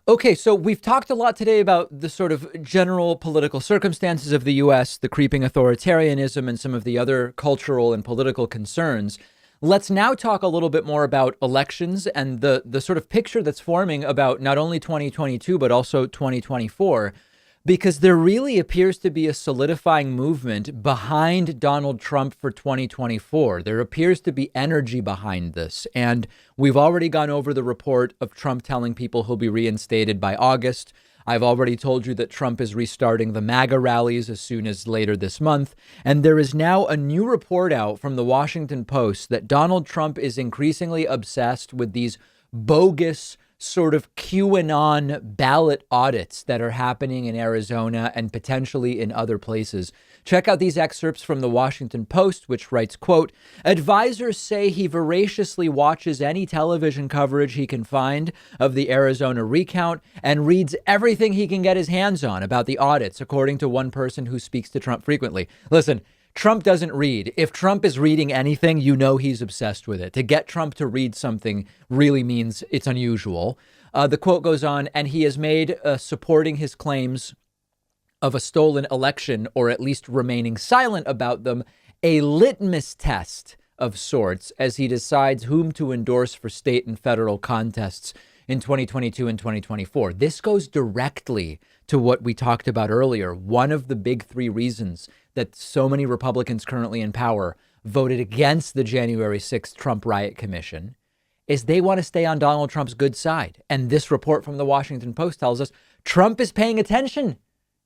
Okay, so we've talked a lot today about the sort of general political circumstances of the U.S., the creeping authoritarianism, and some of the other cultural and political concerns. Let's now talk a little bit more about elections and the sort of picture that's forming about not only 2022, but also 2024, because there really appears to be a solidifying movement behind Donald Trump for 2024. There appears to be energy behind this. And we've already gone over the report of Trump telling people he'll be reinstated by August. I've already told you that Trump is restarting the MAGA rallies as soon as later this month. And there is now a new report out from the Washington Post that Donald Trump is increasingly obsessed with these bogus sort of QAnon ballot audits that are happening in Arizona and potentially in other places. Check out these excerpts from the Washington Post, which writes, quote, advisors say he voraciously watches any television coverage he can find of the Arizona recount and reads everything he can get his hands on about the audits, according to one person who speaks to Trump frequently. Listen, Trump doesn't read. If Trump is reading anything, you know he's obsessed with it. To get Trump to read something really means it's unusual. The quote goes on, and he has made supporting his claims of a stolen election, or at least remaining silent about them, a litmus test of sorts as he decides whom to endorse for state and federal contests in 2022 and 2024. This goes directly to what we talked about earlier. One of the big three reasons that so many Republicans currently in power voted against the January 6th Trump riot commission is they want to stay on Donald Trump's good side. And this report from the Washington Post tells us Trump is paying attention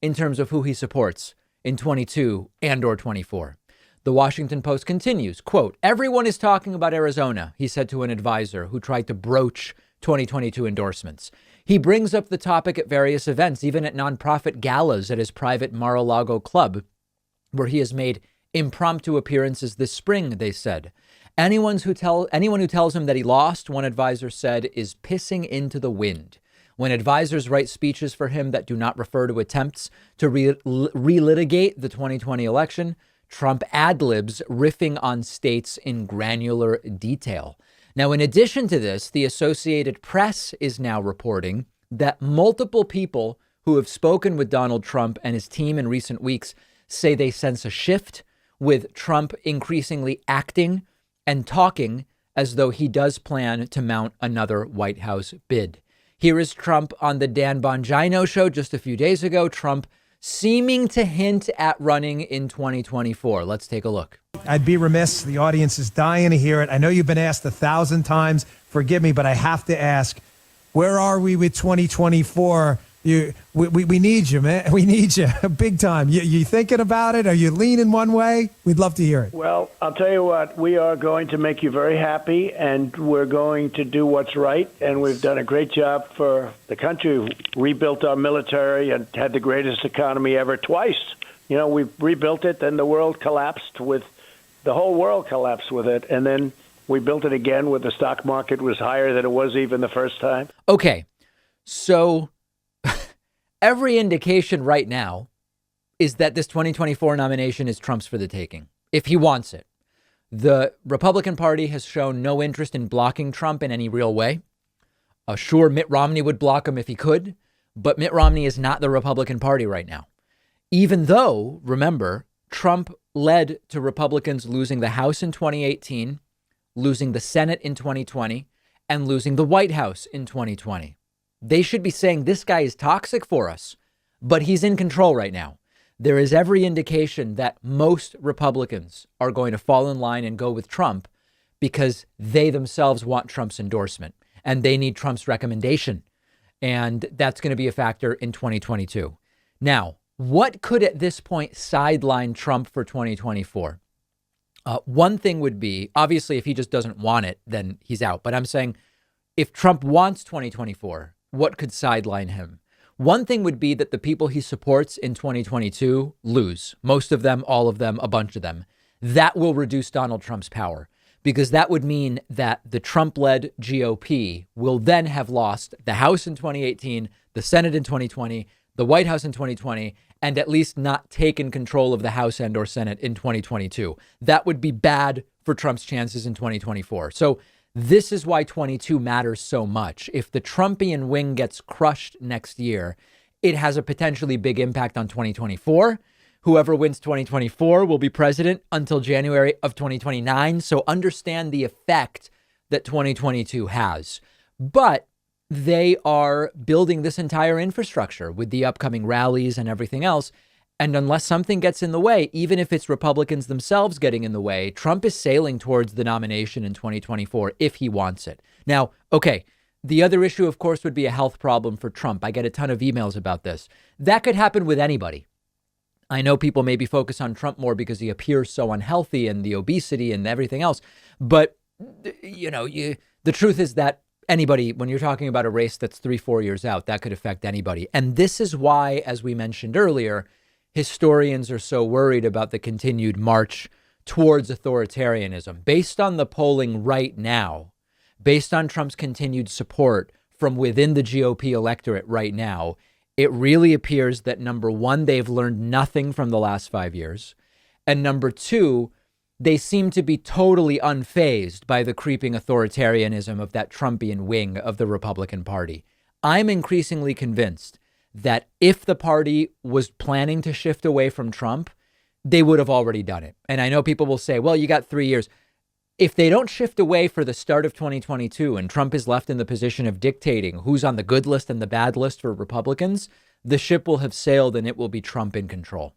in terms of who he supports in 22 and or 24. The Washington Post continues, quote, everyone is talking about Arizona, he said to an advisor who tried to broach 2022 endorsements. He brings up the topic at various events, even at nonprofit galas at his private Mar-a-Lago club, where he has made impromptu appearances this spring, they said. Anyone who tells him that he lost, one advisor said, is pissing into the wind. When advisors write speeches for him that do not refer to attempts to relitigate the 2020 election, Trump ad-libs, riffing on states in granular detail. Now, in addition to this, the Associated Press is now reporting that multiple people who have spoken with Donald Trump and his team in recent weeks say they sense a shift, with Trump increasingly acting and talking as though he does plan to mount another White House bid. Here is Trump on the Dan Bongino show just a few days ago, Trump seeming to hint at running in 2024. Let's take a look. I'd be remiss. The audience is dying to hear it. I know you've been asked 1,000 times. Forgive me, but I have to ask, where are we with 2024? We need you, man. We need you big time. You thinking about it? Are you leaning one way? We'd love to hear it. Well, I'll tell you what, we are going to make you very happy, and we're going to do what's right. And we've done a great job for the country. Rebuilt our military and had the greatest economy ever twice. You know, we rebuilt it, then the world collapsed with the whole world collapsed with it. And then we built it again where the stock market was higher than it was even the first time. Okay, so every indication right now is that this 2024 nomination is Trump's for the taking, if he wants it. The Republican Party has shown no interest in blocking Trump in any real way. Sure, Mitt Romney would block him if he could, but Mitt Romney is not the Republican Party right now. Even though, remember, Trump led to Republicans losing the House in 2018, losing the Senate in 2020, and losing the White House in 2020. They should be saying this guy is toxic for us, but he's in control right now. There is every indication that most Republicans are going to fall in line and go with Trump because they themselves want Trump's endorsement and they need Trump's recommendation. And that's going to be a factor in 2022. Now, what could at this point sideline Trump for 2024? One thing would be, obviously, if he just doesn't want it, then he's out. But I'm saying if Trump wants 2024, what could sideline him? One thing would be that the people he supports in 2022 lose. Most of them, all of them, a bunch of them. That will reduce Donald Trump's power because that would mean that the Trump-led GOP will then have lost the House in 2018, the Senate in 2020, the White House in 2020, and at least not taken control of the House and or Senate in 2022. That would be bad for Trump's chances in 2024. So This is why 22 matters so much. If the Trumpian wing gets crushed next year, it has a potentially big impact on 2024. Whoever wins 2024 will be president until January of 2029. So understand the effect that 2022 has. But they are building this entire infrastructure with the upcoming rallies and everything else. And unless something gets in the way, even if it's Republicans themselves getting in the way, Trump is sailing towards the nomination in 2024 if he wants it. Now, okay, the other issue, of course, would be a health problem for Trump. I get a ton of emails about this. That could happen with anybody. I know people maybe focus on Trump more because he appears so unhealthy and the obesity and everything else. But, the truth is that anybody, when you're talking about a race that's 3-4 years out, that could affect anybody. And this is why, as we mentioned earlier, historians are so worried about the continued march towards authoritarianism. Based on the polling right now, based on Trump's continued support from within the GOP electorate right now, it really appears that, number one, they've learned nothing from the last 5 years. And number two, they seem to be totally unfazed by the creeping authoritarianism of that Trumpian wing of the Republican Party. I'm increasingly convinced that if the party was planning to shift away from Trump, they would have already done it. And I know people will say, well, you got 3 years. If they don't shift away for the start of 2022 and Trump is left in the position of dictating who's on the good list and the bad list for Republicans, the ship will have sailed and it will be Trump in control.